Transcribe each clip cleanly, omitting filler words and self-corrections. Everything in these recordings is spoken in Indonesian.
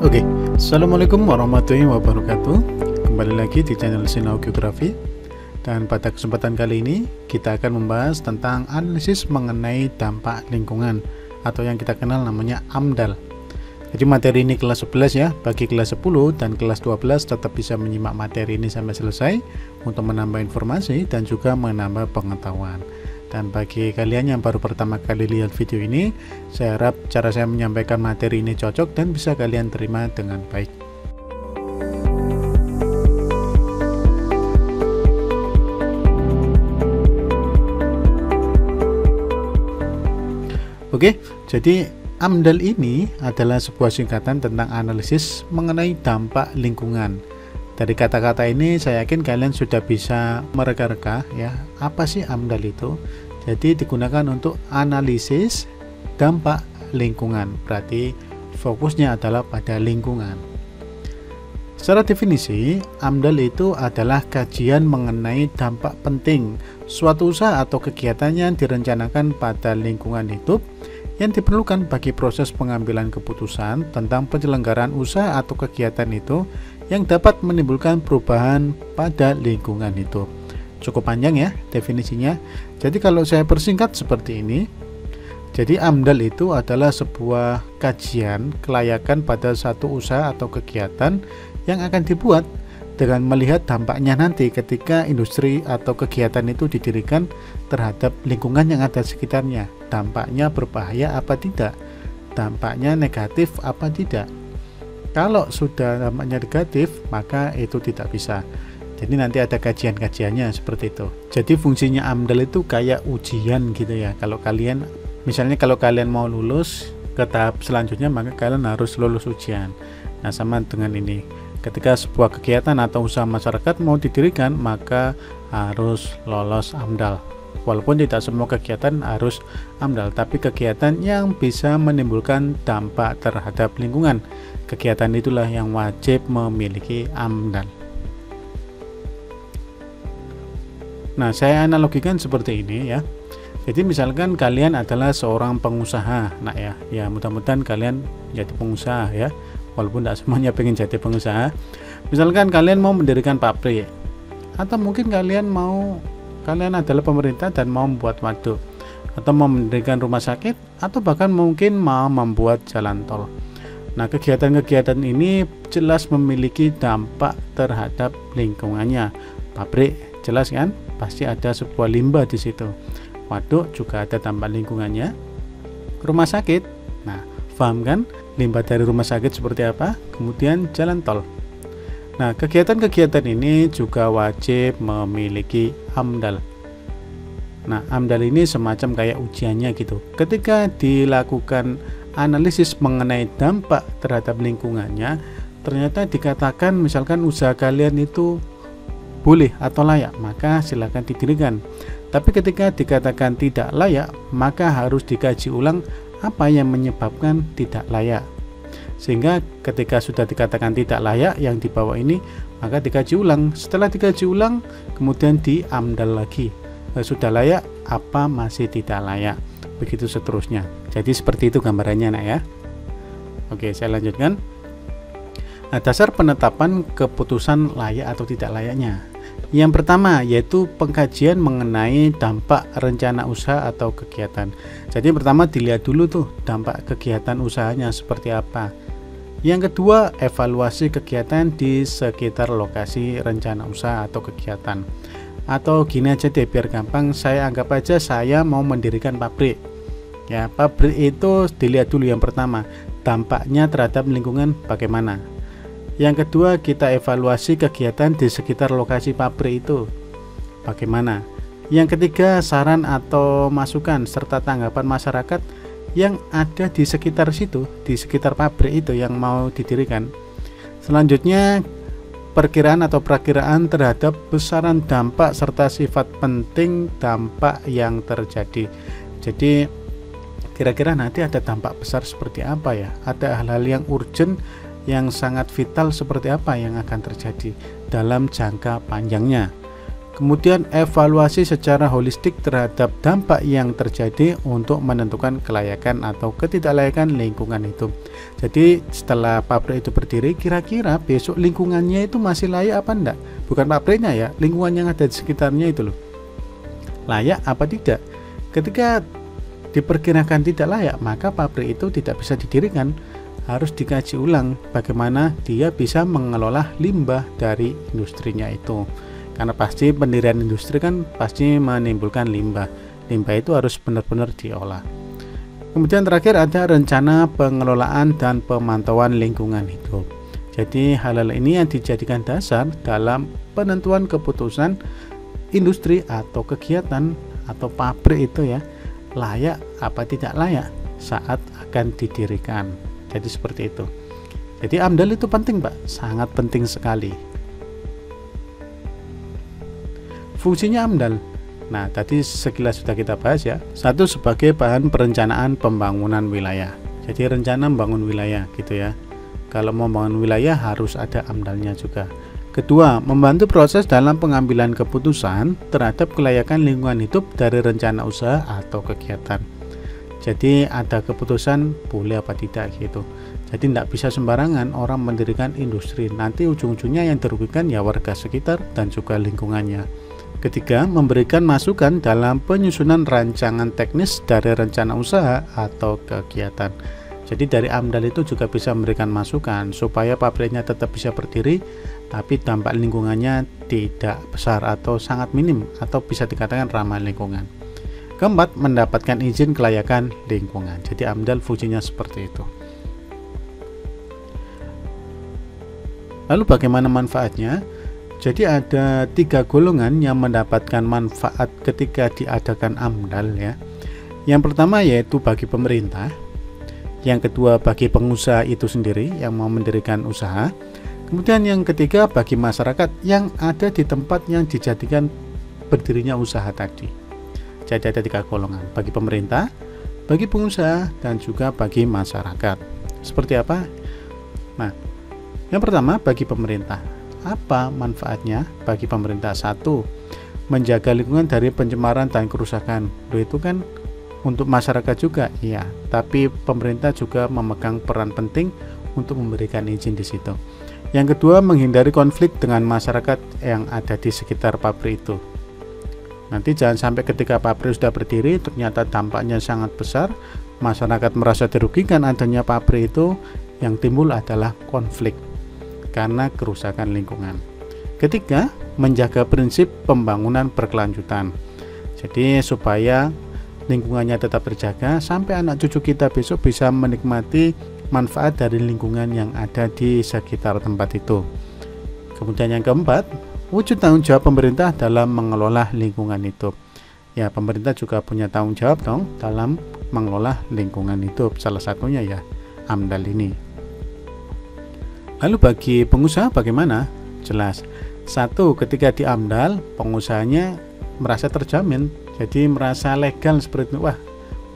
Oke, Assalamualaikum warahmatullahi wabarakatuh. Kembali lagi di channel Sinau Geografi. Dan pada kesempatan kali ini kita akan membahas tentang analisis mengenai dampak lingkungan atau yang kita kenal namanya AMDAL. Jadi materi ini kelas 11 ya. Bagi kelas 10 dan kelas 12 tetap bisa menyimak materi ini sampai selesai untuk menambah informasi dan juga menambah pengetahuan. Dan bagi kalian yang baru pertama kali lihat video ini, saya harap cara saya menyampaikan materi ini cocok dan bisa kalian terima dengan baik. Oke, jadi AMDAL ini adalah sebuah singkatan tentang analisis mengenai dampak lingkungan. Dari kata-kata ini saya yakin kalian sudah bisa mereka-reka ya, apa sih AMDAL itu. Jadi digunakan untuk analisis dampak lingkungan, berarti fokusnya adalah pada lingkungan. Secara definisi, AMDAL itu adalah kajian mengenai dampak penting suatu usaha atau kegiatan yang direncanakan pada lingkungan hidup yang diperlukan bagi proses pengambilan keputusan tentang penyelenggaraan usaha atau kegiatan itu yang dapat menimbulkan perubahan pada lingkungan hidup. Cukup panjang ya definisinya. Jadi kalau saya persingkat seperti ini, jadi AMDAL itu adalah sebuah kajian kelayakan pada satu usaha atau kegiatan yang akan dibuat dengan melihat dampaknya nanti ketika industri atau kegiatan itu didirikan terhadap lingkungan yang ada sekitarnya. Dampaknya berbahaya apa tidak? Dampaknya negatif apa tidak? Kalau sudah dampaknya negatif, maka itu tidak bisa. Jadi nanti ada kajian-kajiannya seperti itu. Jadi fungsinya AMDAL itu kayak ujian gitu ya. Kalau kalian, misalnya kalau kalian mau lulus ke tahap selanjutnya, maka kalian harus lulus ujian. Nah sama dengan ini. Ketika sebuah kegiatan atau usaha masyarakat mau didirikan, maka harus lolos AMDAL. Walaupun tidak semua kegiatan harus AMDAL, tapi kegiatan yang bisa menimbulkan dampak terhadap lingkungan, kegiatan itulah yang wajib memiliki AMDAL. Nah, saya analogikan seperti ini ya. Jadi misalkan kalian adalah seorang pengusaha, nah ya mudah-mudahan kalian jadi pengusaha ya. Walaupun tidak semuanya pengen jadi pengusaha. Misalkan kalian mau mendirikan pabrik, atau mungkin kalian adalah pemerintah dan mau membuat waduk, atau mau mendirikan rumah sakit, atau bahkan mungkin mau membuat jalan tol. Nah, kegiatan-kegiatan ini jelas memiliki dampak terhadap lingkungannya. Pabrik jelas kan, pasti ada sebuah limbah di situ. Waduk juga ada dampak lingkungannya. Rumah sakit, nah paham kan limbah dari rumah sakit seperti apa? Kemudian jalan tol. Nah, kegiatan-kegiatan ini juga wajib memiliki AMDAL. Nah, AMDAL ini semacam kayak ujiannya gitu. Ketika dilakukan analisis mengenai dampak terhadap lingkungannya, ternyata dikatakan misalkan usaha kalian itu boleh atau layak, maka silakan didirikan. Tapi ketika dikatakan tidak layak, maka harus dikaji ulang apa yang menyebabkan tidak layak. Sehingga ketika sudah dikatakan tidak layak yang di bawah ini, maka dikaji ulang. Setelah dikaji ulang, kemudian di AMDAL lagi. Sudah layak, apa masih tidak layak? Begitu seterusnya. Jadi seperti itu gambarannya nak ya. Oke, saya lanjutkan. Nah, dasar penetapan keputusan layak atau tidak layaknya. Yang pertama yaitu pengkajian mengenai dampak rencana usaha atau kegiatan. Jadi pertama dilihat dulu tuh dampak kegiatan usahanya seperti apa. Yang kedua, evaluasi kegiatan di sekitar lokasi rencana usaha atau kegiatan. Atau gini aja deh biar gampang, saya anggap aja saya mau mendirikan pabrik. Ya, pabrik itu dilihat dulu yang pertama, dampaknya terhadap lingkungan bagaimana. Yang kedua, kita evaluasi kegiatan di sekitar lokasi pabrik itu bagaimana. Yang ketiga, saran atau masukan serta tanggapan masyarakat yang ada di sekitar situ, di sekitar pabrik itu yang mau didirikan. Selanjutnya, perkiraan atau perakiraan terhadap besaran dampak serta sifat penting dampak yang terjadi. Jadi kira-kira nanti ada dampak besar seperti apa ya? Ada hal-hal yang urgent, yang sangat vital seperti apa yang akan terjadi dalam jangka panjangnya. Kemudian evaluasi secara holistik terhadap dampak yang terjadi untuk menentukan kelayakan atau ketidaklayakan lingkungan itu. Jadi setelah pabrik itu berdiri, kira-kira besok lingkungannya itu masih layak apa enggak? Bukan pabriknya ya, lingkungan yang ada di sekitarnya itu loh. Layak apa tidak? Ketika diperkirakan tidak layak, maka pabrik itu tidak bisa didirikan. Harus dikaji ulang bagaimana dia bisa mengelola limbah dari industrinya itu. Karena pasti pendirian industri kan pasti menimbulkan limbah. Limbah itu harus benar-benar diolah. Kemudian terakhir ada rencana pengelolaan dan pemantauan lingkungan hidup. Jadi hal-hal ini yang dijadikan dasar dalam penentuan keputusan industri atau kegiatan atau pabrik itu ya, layak apa tidak layak saat akan didirikan. Jadi seperti itu. Jadi AMDAL itu penting Pak, sangat penting sekali. Fungsinya AMDAL. Nah, tadi sekilas sudah kita bahas ya. Satu, sebagai bahan perencanaan pembangunan wilayah. Jadi rencana membangun wilayah gitu ya. Kalau mau membangun wilayah harus ada AMDAL-nya juga. Kedua, membantu proses dalam pengambilan keputusan terhadap kelayakan lingkungan hidup dari rencana usaha atau kegiatan. Jadi ada keputusan boleh apa tidak gitu. Jadi tidak bisa sembarangan orang mendirikan industri. Nanti ujung-ujungnya yang dirugikan ya warga sekitar dan juga lingkungannya. Ketiga, memberikan masukan dalam penyusunan rancangan teknis dari rencana usaha atau kegiatan. Jadi dari AMDAL itu juga bisa memberikan masukan supaya pabriknya tetap bisa berdiri, tapi dampak lingkungannya tidak besar atau sangat minim atau bisa dikatakan ramah lingkungan. Keempat, mendapatkan izin kelayakan lingkungan. Jadi AMDAL fungsinya seperti itu. Lalu bagaimana manfaatnya? Jadi ada 3 golongan yang mendapatkan manfaat ketika diadakan AMDAL ya. Yang pertama yaitu bagi pemerintah. Yang kedua bagi pengusaha itu sendiri yang mau mendirikan usaha. Kemudian yang ketiga bagi masyarakat yang ada di tempat yang dijadikan berdirinya usaha tadi. Jadi ada 3 golongan, bagi pemerintah, bagi pengusaha, dan juga bagi masyarakat. Seperti apa? Nah, yang pertama bagi pemerintah. Apa manfaatnya bagi pemerintah? Satu, menjaga lingkungan dari pencemaran dan kerusakan. Itu kan untuk masyarakat juga, iya. Tapi pemerintah juga memegang peran penting untuk memberikan izin di situ. Yang kedua, menghindari konflik dengan masyarakat yang ada di sekitar pabrik itu. Nanti jangan sampai ketika pabrik sudah berdiri ternyata dampaknya sangat besar, masyarakat merasa dirugikan adanya pabrik itu, yang timbul adalah konflik karena kerusakan lingkungan. Ketiga, menjaga prinsip pembangunan berkelanjutan. Jadi supaya lingkungannya tetap terjaga sampai anak cucu kita besok bisa menikmati manfaat dari lingkungan yang ada di sekitar tempat itu. Kemudian yang keempat, wujud tanggung jawab pemerintah dalam mengelola lingkungan hidup. Ya, pemerintah juga punya tanggung jawab dong dalam mengelola lingkungan hidup. Salah satunya ya AMDAL ini. Lalu bagi pengusaha bagaimana? Jelas. Satu, ketika di AMDAL, pengusahanya merasa terjamin. Jadi merasa legal seperti itu. Wah,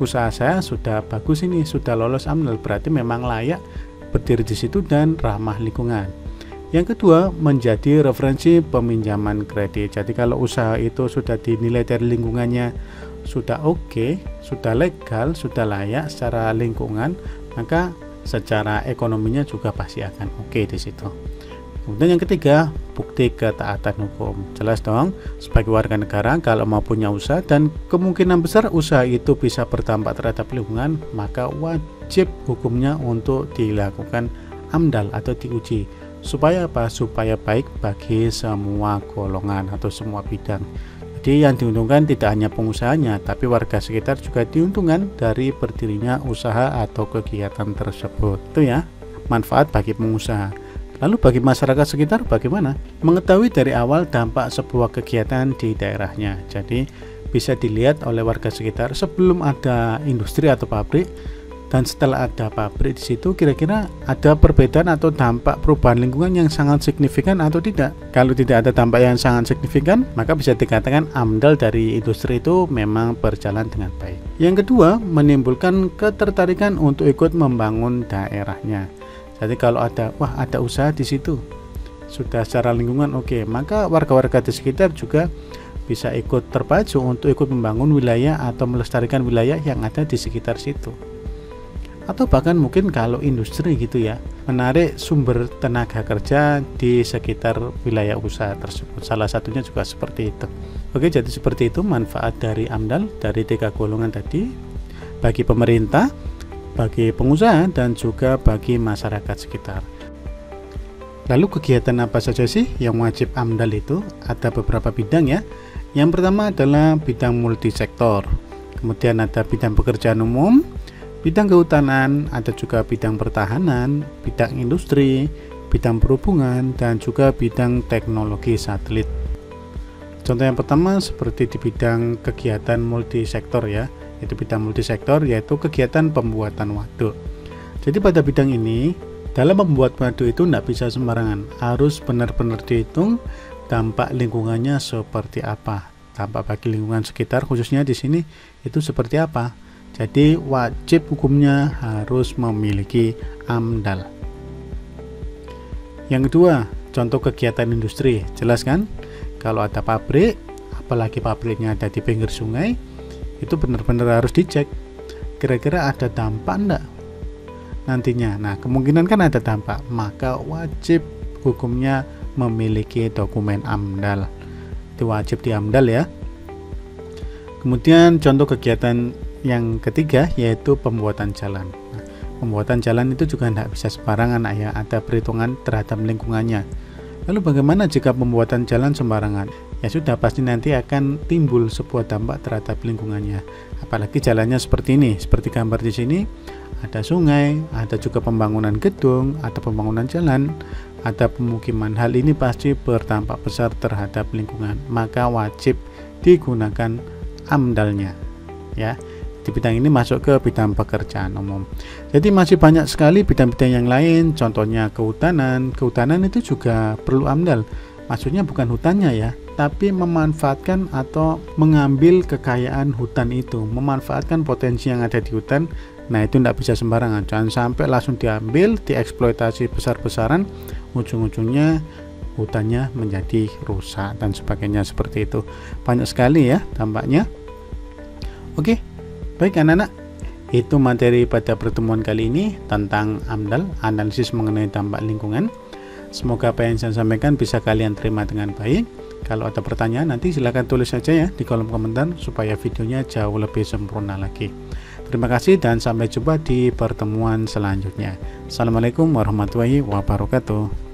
usaha saya sudah bagus ini, sudah lolos AMDAL, berarti memang layak berdiri di situ dan ramah lingkungan. Yang kedua, menjadi referensi peminjaman kredit. Jadi kalau usaha itu sudah dinilai dari lingkungannya sudah oke, sudah legal, sudah layak secara lingkungan, maka secara ekonominya juga pasti akan oke di situ. Kemudian yang ketiga, bukti ketaatan hukum. Jelas dong, sebagai warga negara kalau mau punya usaha dan kemungkinan besar usaha itu bisa berdampak terhadap lingkungan, maka wajib hukumnya untuk dilakukan AMDAL atau diuji. Supaya apa? Supaya baik bagi semua golongan atau semua bidang. Jadi yang diuntungkan tidak hanya pengusahanya, tapi warga sekitar juga diuntungkan dari berdirinya usaha atau kegiatan tersebut. Itu ya, manfaat bagi pengusaha. Lalu bagi masyarakat sekitar bagaimana? Mengetahui dari awal dampak sebuah kegiatan di daerahnya. Jadi bisa dilihat oleh warga sekitar sebelum ada industri atau pabrik dan setelah ada pabrik di situ, kira-kira ada perbedaan atau dampak perubahan lingkungan yang sangat signifikan atau tidak. Kalau tidak ada dampak yang sangat signifikan, maka bisa dikatakan AMDAL dari industri itu memang berjalan dengan baik. Yang kedua, menimbulkan ketertarikan untuk ikut membangun daerahnya. Jadi kalau ada usaha di situ, sudah secara lingkungan oke, maka warga-warga di sekitar juga bisa ikut terpacu untuk ikut membangun wilayah atau melestarikan wilayah yang ada di sekitar situ. Atau bahkan mungkin kalau industri gitu ya, menarik sumber tenaga kerja di sekitar wilayah usaha tersebut. Salah satunya juga seperti itu. Oke, jadi seperti itu manfaat dari AMDAL dari 3 golongan tadi bagi pemerintah, bagi pengusaha, dan juga bagi masyarakat sekitar. Lalu kegiatan apa saja sih yang wajib AMDAL itu? Ada beberapa bidang ya. Yang pertama adalah bidang multisektor. Kemudian ada bidang pekerjaan umum, bidang kehutanan, ada juga bidang pertahanan, bidang industri, bidang perhubungan, dan juga bidang teknologi satelit. Contoh yang pertama seperti di bidang kegiatan multisektor ya, itu bidang multisektor yaitu kegiatan pembuatan waduk. Jadi pada bidang ini, dalam membuat waduk itu tidak bisa sembarangan, harus benar-benar dihitung dampak lingkungannya seperti apa, dampak bagi lingkungan sekitar khususnya di sini itu seperti apa. Jadi wajib hukumnya harus memiliki AMDAL. Yang kedua, contoh kegiatan industri. Jelas kan? Kalau ada pabrik, apalagi pabriknya ada di pinggir sungai, itu benar-benar harus dicek. Kira-kira ada dampak enggak nantinya? Nah, kemungkinan kan ada dampak, maka wajib hukumnya memiliki dokumen AMDAL. Itu wajib di AMDAL ya. Kemudian contoh kegiatan yang ketiga yaitu pembuatan jalan. Nah, pembuatan jalan itu juga tidak bisa sembarangan ya, ada perhitungan terhadap lingkungannya. Lalu bagaimana jika pembuatan jalan sembarangan? Ya sudah, pasti nanti akan timbul sebuah dampak terhadap lingkungannya. Apalagi jalannya seperti ini, seperti gambar di sini, ada sungai, ada juga pembangunan gedung, ada pembangunan jalan, ada pemukiman. Hal ini pasti berdampak besar terhadap lingkungan, maka wajib digunakan AMDAL-nya ya. Di bidang ini masuk ke bidang pekerjaan umum. Jadi masih banyak sekali bidang-bidang yang lain, contohnya kehutanan. Kehutanan itu juga perlu AMDAL. Maksudnya bukan hutannya ya, tapi memanfaatkan atau mengambil kekayaan hutan itu, memanfaatkan potensi yang ada di hutan. Nah, itu tidak bisa sembarangan, jangan sampai langsung diambil, dieksploitasi besar-besaran, ujung-ujungnya hutannya menjadi rusak dan sebagainya seperti itu. Banyak sekali ya dampaknya. Oke, baik anak-anak, itu materi pada pertemuan kali ini tentang AMDAL, analisis mengenai dampak lingkungan. Semoga apa yang saya sampaikan bisa kalian terima dengan baik. Kalau ada pertanyaan nanti silahkan tulis saja ya di kolom komentar supaya videonya jauh lebih sempurna lagi. Terima kasih dan sampai jumpa di pertemuan selanjutnya. Assalamualaikum warahmatullahi wabarakatuh.